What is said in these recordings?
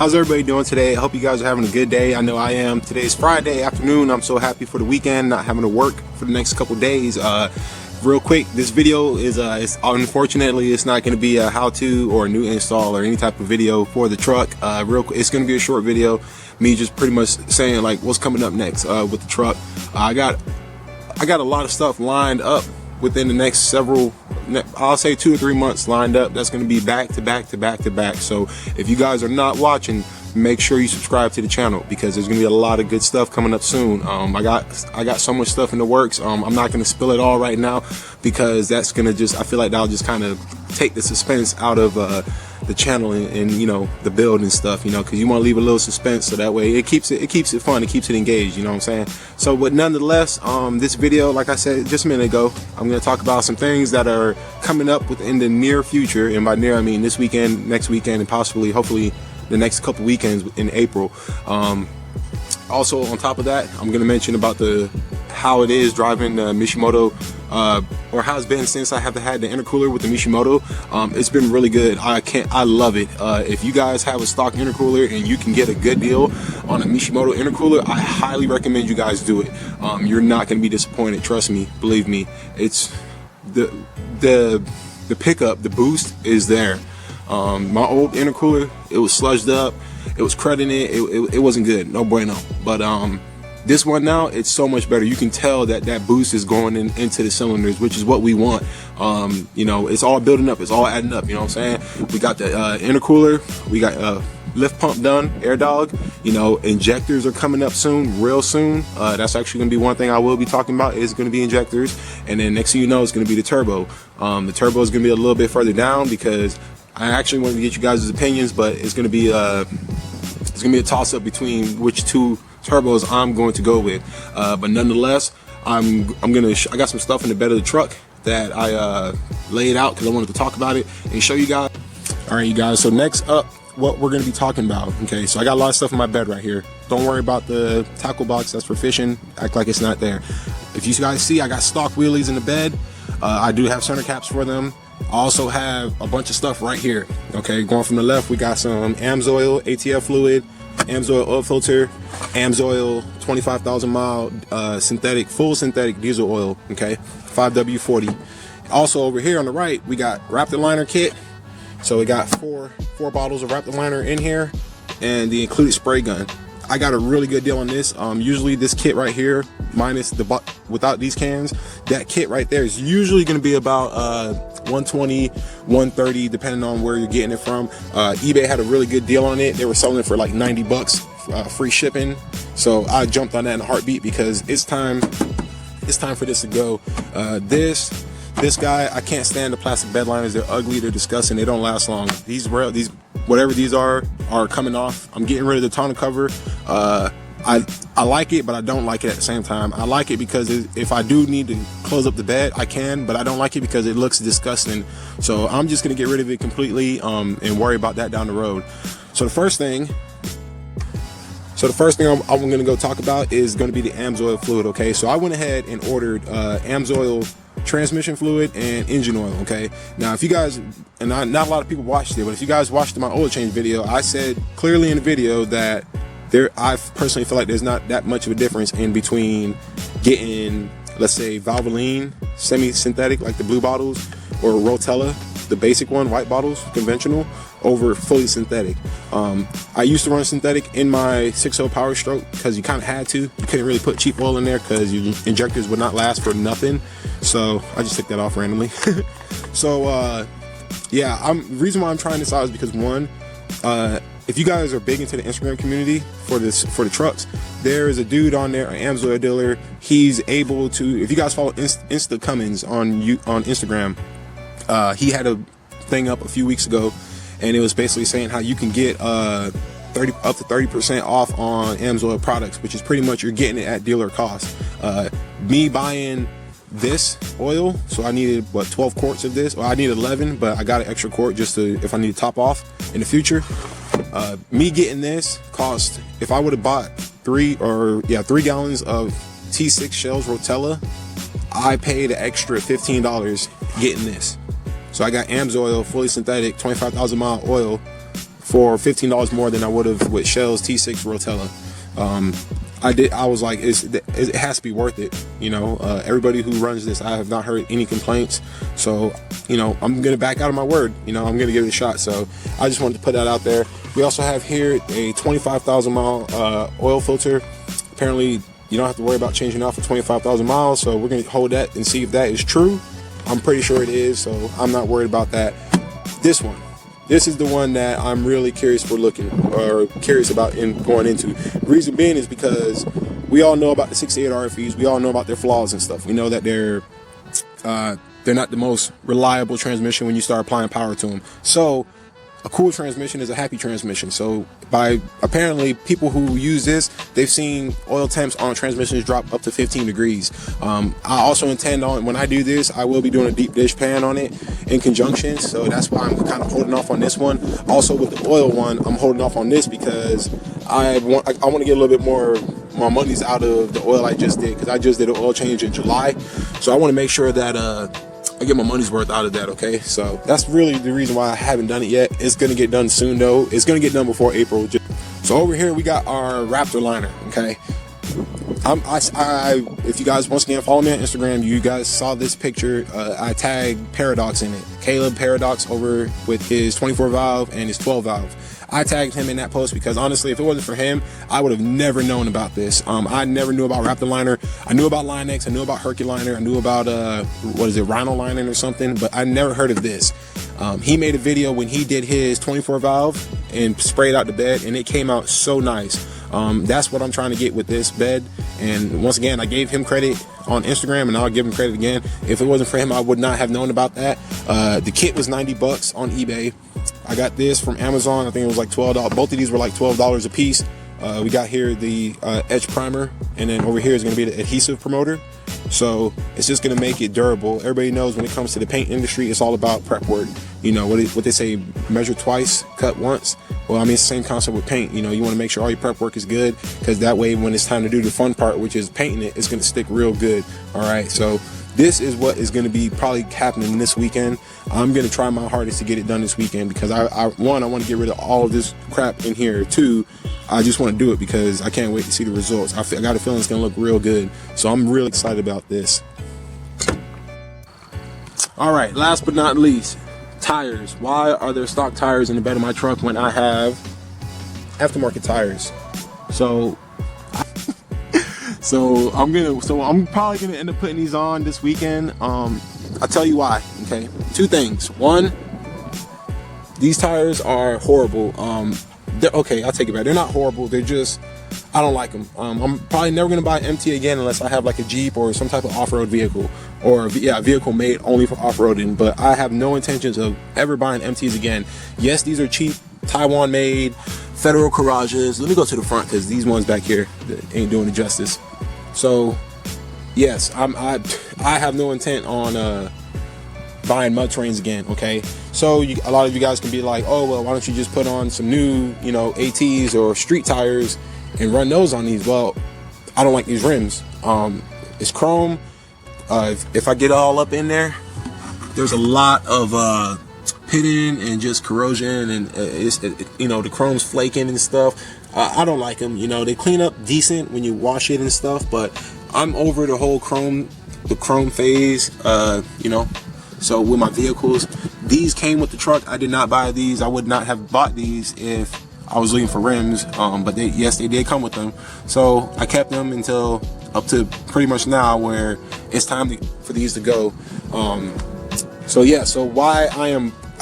How's everybody doing today? I hope you guys are having a good day. I know I am. Today's Friday afternoon. I'm so happy for the weekend, not having to work for the next couple days. Real quick, this video is unfortunately it's not going to be a how-to or a new install or any type of video for the truck. It's going to be a short video, me just pretty much saying like what's coming up next with the truck. I got a lot of stuff lined up within the next several, I'll say 2 or 3 months lined up. That's going to be back to back to back to back. So if you guys are not watching, make sure you subscribe to the channel because there's going to be a lot of good stuff coming up soon. I got so much stuff in the works. I'm not going to spill it all right now because that's going to I feel like that'll just kind of take the suspense out of the channel and you know, the build and stuff, you know, because you want to leave a little suspense so that way it keeps it fun, it keeps it engaged, you know what I'm saying? So but nonetheless, this video, like I said just a minute ago, I'm going to talk about some things that are coming up within the near future, and by near I mean this weekend, next weekend, and possibly hopefully the next couple weekends in April. Also on top of that, I'm going to mention about how it is driving the Mishimoto, or how it's been since I have had the intercooler with the Mishimoto. It's been really good. I love it. If you guys have a stock intercooler and you can get a good deal on a Mishimoto intercooler, I highly recommend you guys do it. You're not going to be disappointed. Trust me, believe me. It's the pickup, the boost is there. My old intercooler, it was sludged up, it was crudding it wasn't good, no bueno. But this one now, it's so much better. You can tell that boost is going into the cylinders, which is what we want. You know, it's all building up, it's all adding up, you know what I'm saying? We got the intercooler, we got lift pump done, air dog, you know, injectors are coming up soon, real soon. That's actually gonna be one thing I will be talking about, is gonna be injectors. And then next thing you know, it's gonna be the turbo. The turbo is gonna be a little bit further down because I actually wanted to get you guys' opinions, but it's gonna be a toss-up between which two turbos I'm going to go with. But nonetheless, I got some stuff in the bed of the truck that I laid out because I wanted to talk about it and show you guys. All right, you guys. So next up, what we're gonna be talking about. Okay, so I got a lot of stuff in my bed right here. Don't worry about the tackle box. That's for fishing. Act like it's not there. If you guys see, I got stock wheelies in the bed. I do have center caps for them. I also have a bunch of stuff right here. Okay, going from the left, we got some Amsoil ATF fluid, Amsoil oil filter, Amsoil 25,000 mile full synthetic diesel oil. Okay, 5W40. Also over here on the right, we got Raptor liner kit. So we got four bottles of Raptor liner in here, and the included spray gun. I got a really good deal on this. Usually this kit right here, minus without these cans, that kit right there is usually going to be about 120, 130, depending on where you're getting it from. eBay had a really good deal on it. They were selling it for like 90 bucks, free shipping. So I jumped on that in a heartbeat because it's time for this to go. This guy, I can't stand the plastic bed liners. They're ugly, they're disgusting, they don't last long. These whatever these are coming off. I'm getting rid of the tonneau cover. I like it, but I don't like it at the same time. I like it because if I do need to close up the bed, I can, but I don't like it because it looks disgusting. So I'm just gonna get rid of it completely and worry about that down the road. So the first thing I'm gonna go talk about is gonna be the Amsoil fluid. Okay, so I went ahead and ordered Amsoil transmission fluid and engine oil. Okay, now if you guys, and not a lot of people watched it, but if you guys watched my oil change video, I said clearly in the video that I personally feel like there's not that much of a difference in between getting, let's say, Valvoline semi-synthetic like the blue bottles, or Rotella, the basic one, white bottles, conventional, over fully synthetic. I used to run synthetic in my 6.0 powerstroke because you kind of had to. You couldn't really put cheap oil in there because your injectors would not last for nothing. So I just took that off randomly. So yeah, the reason why I'm trying this out is because one, if you guys are big into the Instagram community for the trucks, there is a dude on there, an Amsoil dealer. He's able to, if you guys follow Cummins on Instagram, he had a thing up a few weeks ago, and it was basically saying how you can get up to 30% off on Amsoil products, which is pretty much you're getting it at dealer cost. Me buying this oil, so I needed 12 quarts of this, or I need 11, but I got an extra quart just to, if I need to top off in the future. Me getting this cost, if I would have bought 3 gallons of T6 shells Rotella, I paid an extra $15 getting this. So I got Amsoil fully synthetic 25,000 mile oil for $15 more than I would have with Shell's T6 Rotella. I was like, it has to be worth it. You know, everybody who runs this, I have not heard any complaints. So, you know, I'm going to back out of my word. You know, I'm going to give it a shot. So I just wanted to put that out there. We also have here a 25,000 mile oil filter. Apparently, you don't have to worry about changing out for 25,000 miles. So we're going to hold that and see if that is true. I'm pretty sure it is. So I'm not worried about that. This is the one that I'm really curious about in going into. The reason being is because we all know about the 68 RFEs. We all know about their flaws and stuff. We know that they're not the most reliable transmission when you start applying power to them. So a cool transmission is a happy transmission. So by apparently people who use this, they've seen oil temps on transmissions drop up to 15 degrees. I also intend on, when I do this, I will be doing a deep dish pan on it in conjunction. So that's why I'm kind of holding off on this one. Also with the oil one, I'm holding off on this because I want to get a little bit more monies out of the oil I just did, because I just did an oil change in July. So I want to make sure that I get my money's worth out of that, okay? So that's really the reason why I haven't done it yet. It's gonna get done soon though. It's gonna get done before April. So over here we got our Raptor liner, okay? If you guys once again follow me on Instagram, you guys saw this picture. I tagged Paradox in it. Caleb Paradox over with his 24 valve and his 12 valve. I tagged him in that post because honestly, if it wasn't for him, I would have never known about this. I never knew about Raptor liner. I knew about Linex, I knew about Herculiner, I knew about Rhino lining or something, but I never heard of this. He made a video when he did his 24 valve and sprayed out the bed, and it came out so nice. That's what I'm trying to get with this bed. And once again, I gave him credit on Instagram, and I'll give him credit again. If it wasn't for him, I would not have known about that. The kit was 90 bucks on eBay. I got this from Amazon. I think it was like $12. Both of these were like $12 a piece. We got here the etch primer, and then over here is going to be the adhesive promoter. So it's just going to make it durable. Everybody knows when it comes to the paint industry, it's all about prep work. You know, what they say, measure twice, cut once. Well, I mean, it's the same concept with paint. You know, you want to make sure all your prep work is good, because that way when it's time to do the fun part, which is painting it, it's going to stick real good. All right, so this is what is going to be probably happening this weekend. I'm going to try my hardest to get it done this weekend, because I want to get rid of all of this crap in here. Two, I just want to do it because I can't wait to see the results. I got a feeling it's going to look real good. So I'm really excited about this. All right, last but not least, tires. Why are there stock tires in the bed of my truck when I have aftermarket tires? So I'm probably gonna end up putting these on this weekend. I'll tell you why. Okay, two things. One, these tires are horrible. Okay, I'll take it back. They're not horrible. They're just, I don't like them. I'm probably never gonna buy an MT again unless I have like a Jeep or some type of off-road vehicle, or a vehicle made only for off-roading. But I have no intentions of ever buying MTs again. Yes, these are cheap, Taiwan made, Federal garages. Let me go to the front, because these ones back here ain't doing it justice. So yes, I have no intent on buying mud trains again. Okay, so a lot of you guys can be like, oh well, why don't you just put on some new, you know, ATs or street tires and run those on these? Well, I don't like these rims. It's chrome. If I get all up in there, there's a lot of pitting and just corrosion, and you know, the chrome's flaking and stuff. I don't like them. You know, they clean up decent when you wash it and stuff, but I'm over the whole chrome phase. You know, so with my vehicles, these came with the truck. I did not buy these. I would not have bought these if I was looking for rims, but yes, they did come with them. So I kept them until up to pretty much now, where it's time for these to go. So yeah, so why I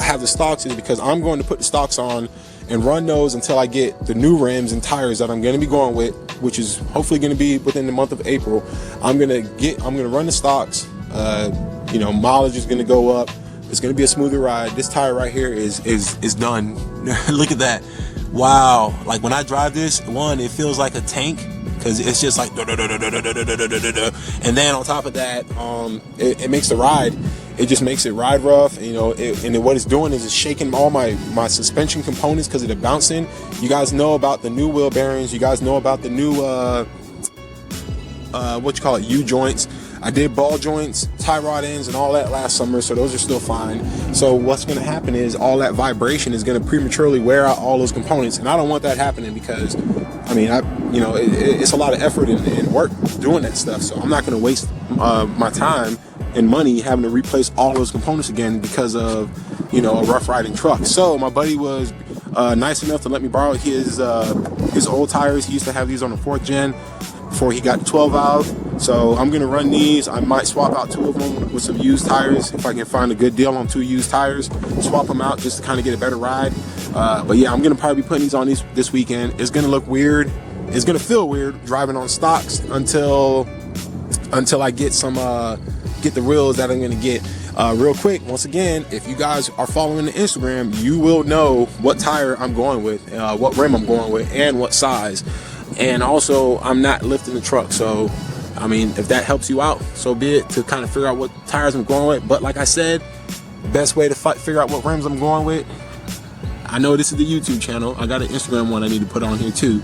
have the stocks is because I'm going to put the stocks on and run those until I get the new rims and tires that I'm going to be going with, which is hopefully going to be within the month of April. I'm going to run the stocks. You know, mileage is going to go up. It's going to be a smoother ride. This tire right here is done. Look at that. Wow. Like when I drive this, one, it feels like a tank, because it's just like, and then on top of that, it makes the ride, it just makes it ride rough, you know. And what it's doing is it's shaking all my suspension components because of the bouncing. You guys know about the new wheel bearings. You guys know about the new U joints. I did ball joints, tie rod ends, and all that last summer, so those are still fine. So what's going to happen is all that vibration is going to prematurely wear out all those components, and I don't want that happening because, I mean, it's a lot of effort and work doing that stuff. So I'm not going to waste my time and money having to replace all those components again because of, a rough riding truck. So my buddy was nice enough to let me borrow his old tires. He used to have these on the 4th gen before he got the 12 valve. So I'm gonna run these. I might swap out 2 of them with some used tires if I can find a good deal on 2 used tires. Swap them out just to kind of get a better ride. But yeah, I'm gonna probably be putting these on this weekend. It's gonna look weird. It's gonna feel weird driving on stocks until I get some get the reels that I'm gonna get. Real quick, once again, if you guys are following the Instagram, you will know what tire I'm going with, what rim I'm going with, and what size. And also, I'm not lifting the truck, so I mean, if that helps you out, so be it, to kind of figure out what tires I'm going with. But like I said, best way to figure out what rims I'm going with, I know this is the YouTube channel. I got an Instagram one I need to put on here too.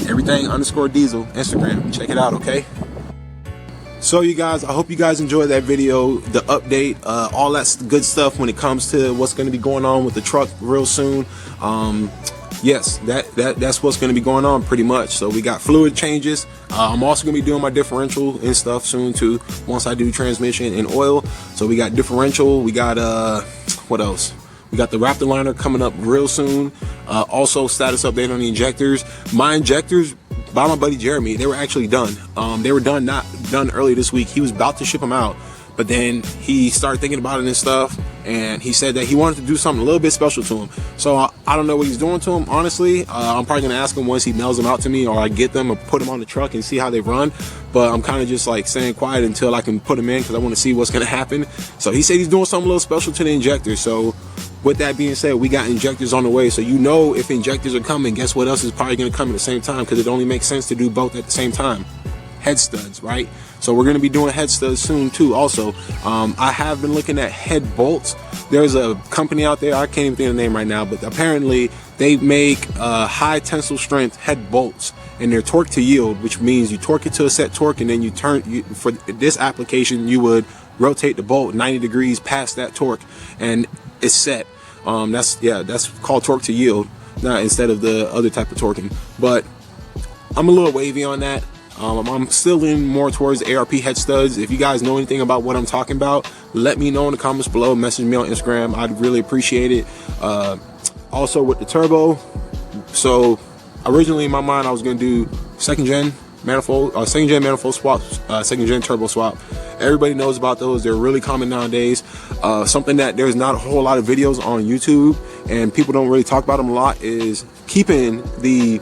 Everything_diesel Instagram. Check it out, okay? So you guys, I hope you guys enjoyed that video, the update, all that good stuff when it comes to what's going to be going on with the truck real soon. Yes, that's what's going to be going on pretty much. So we got fluid changes. I'm also going to be doing my differential and stuff soon too, once I do transmission and oil. So we got differential, we got what else? We got the Raptor liner coming up real soon. Also status update on the injectors. My injectors by my buddy Jeremy, they were actually done. They were not done early this week. He was about to ship them out, but then he started thinking about it and stuff, and he said that he wanted to do something a little bit special to him. So I don't know what he's doing to them, honestly. I'm probably gonna ask him once he mails them out to me, or I get them or put them on the truck and see how they run. But I'm kind of just like staying quiet until I can put them in, because I want to see what's gonna happen. So he said he's doing something a little special to the injector. So with that being said, we got injectors on the way. So you know, if injectors are coming, guess what else is probably going to come at the same time, because it only makes sense to do both at the same time. Head studs, right? So we're going to be doing head studs soon too. Also, I have been looking at head bolts. There's a company out there, I can't even think of the name right now, but apparently they make high tensile strength head bolts, and they're torque to yield, which means you torque it to a set torque, and then you for this application, you would rotate the bolt 90 degrees past that torque, and it's set. That's called torque to yield, not instead of the other type of torquing. But I'm a little wavy on that. I'm still leaning more towards ARP head studs. If you guys know anything about what I'm talking about, let me know in the comments below. Message me on Instagram. I'd really appreciate it. Also with the turbo, so originally in my mind I was gonna do second gen manifold swap, second gen turbo swap. Everybody knows about those. They're really common nowadays. Something that there's not a whole lot of videos on YouTube, and people don't really talk about them a lot, is keeping the,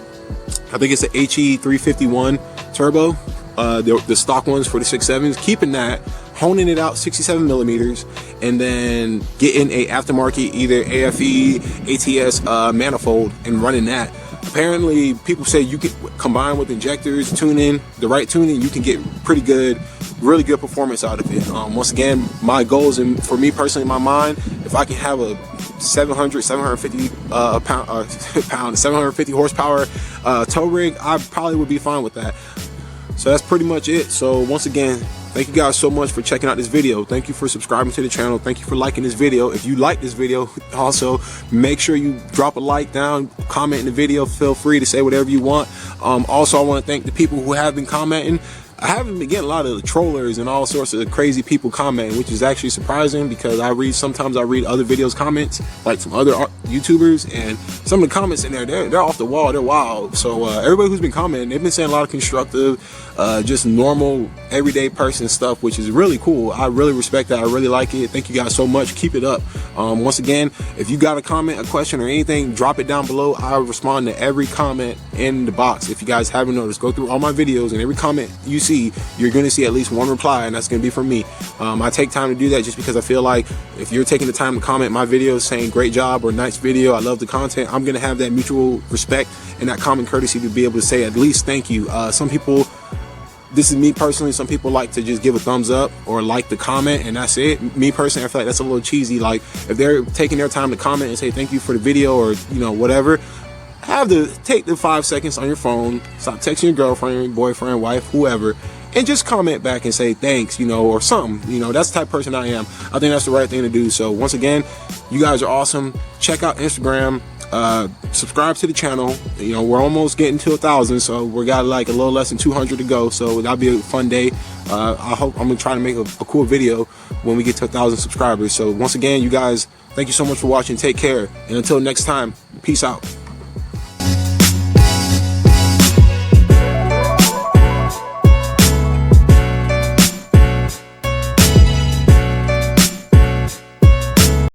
I think it's the HE351 turbo, the stock ones for the 6.7s, keeping that, honing it out 67 millimeters, and then getting a aftermarket either AFE, ATS manifold and running that. Apparently people say you can combine with injectors, tuning, the right tuning, you can get pretty good, really good performance out of it. Once again, my goals, and for me personally in my mind, if I can have a 750 horsepower tow rig, I probably would be fine with that. So that's pretty much it. So once again, thank you guys so much for checking out this video. Thank you for subscribing to the channel. Thank you for liking this video. If you like this video, also make sure you drop a like down, comment in the video. Feel free to say whatever you want. Also, I want to thank the people who have been commenting. I haven't been getting a lot of the trollers and all sorts of crazy people commenting, which is actually surprising, because sometimes I read other videos comments, like some other YouTubers, and some of the comments in there, they're off the wall, they're wild. So everybody who's been commenting, they've been saying a lot of constructive, just normal, everyday person stuff, which is really cool. I really respect that. I really like it. Thank you guys so much. Keep it up. Once again, if you got a comment, a question, or anything, drop it down below. I respond to every comment in the box. If you guys haven't noticed, go through all my videos, and every comment you see, you're going to see at least one reply, and that's going to be from me. I take time to do that just because I feel like if you're taking the time to comment my videos saying great job or nice video, I love the content, I'm going to have that mutual respect and that common courtesy to be able to say at least thank you. Some people, this is me personally, some people like to just give a thumbs up or like the comment, and that's it. Me personally, I feel like that's a little cheesy. Like, if they're taking their time to comment and say thank you for the video, or whatever, take the 5 seconds on your phone, stop texting your girlfriend, boyfriend, wife, whoever, and just comment back and say thanks, you know, or something. You know, that's the type of person I am. I think that's the right thing to do. So once again, you guys are awesome. Check out Instagram. Subscribe to the channel. You know, we're almost getting to 1,000, so we got like a little less than 200 to go, so that'll be a fun day. I hope I'm gonna try to make a cool video when we get to 1,000 subscribers. So once again, you guys, thank you so much for watching. Take care, and until next time, peace out.